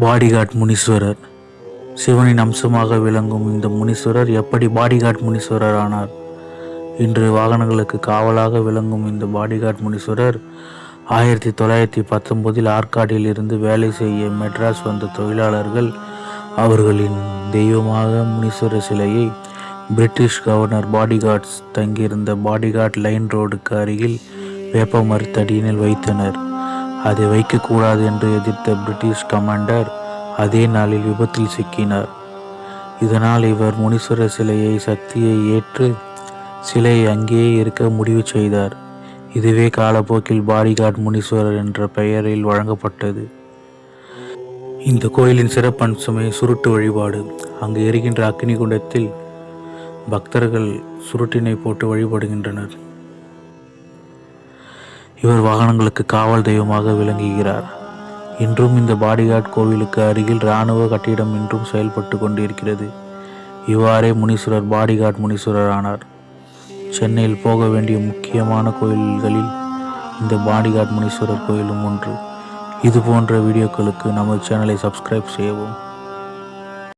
Bodyguard Muneeswarar. சிவனின் அம்சமாக விளங்கும் இந்த முனீஸ்வரர் எப்படி பாடிகார்ட் முனீஸ்வரர் ஆனார்? இன்று வாகனங்களுக்கு காவலாக விளங்கும் இந்த பாடிகார்ட் முனீஸ்வரர் 1919 ஆற்காட்டில் இருந்து வேலை செய்ய மெட்ராஸ் வந்த தொழிலாளர்கள் அவர்களின் தெய்வமாக முனீஸ்வரர் சிலையை பிரிட்டிஷ் கவர்னர் பாடிகார்ட்ஸ் தங்கியிருந்த பாடிகார்ட் லைன் ரோடுக்கு அருகில் வேப்ப மரத்தடியினில் வைத்தனர். அதை வைக்கக்கூடாது என்று எதிர்த்த பிரிட்டிஷ் கமாண்டர் அதே நாளில் விபத்தில் சிக்கினார். இதனால் இவர் முனீஸ்வரர் சிலையை சக்தியை ஏற்று சிலையை அங்கேயே இருக்க முடிவு செய்தார். இதுவே காலப்போக்கில் பாடிகார்ட் முனீஸ்வரர் என்ற பெயரில் வழங்கப்பட்டது. இந்த கோயிலின் சிறப்பம்சமே சுருட்டு வழிபாடு. அங்கு எரிகின்ற அக்னி குண்டத்தில் பக்தர்கள் சுருட்டினை போட்டு வழிபடுகின்றனர். இவர் வாகனங்களுக்கு காவல் தெய்வமாக விளங்குகிறார். இன்றும் இந்த பாடிகார்ட் கோவிலுக்கு அருகில் இராணுவ கட்டிடம் இன்றும் செயல்பட்டு கொண்டிருக்கிறது. இவ்வாறே முனீஸ்வரர் பாடிகார்ட் முனீஸ்வரர் ஆனார். சென்னையில் போக வேண்டிய முக்கியமான கோயில்களில் இந்த பாடிகார்ட் முனீஸ்வரர் கோயிலும் ஒன்று. இது போன்ற வீடியோக்களுக்கு நமது சேனலை சப்ஸ்கிரைப் செய்யவும்.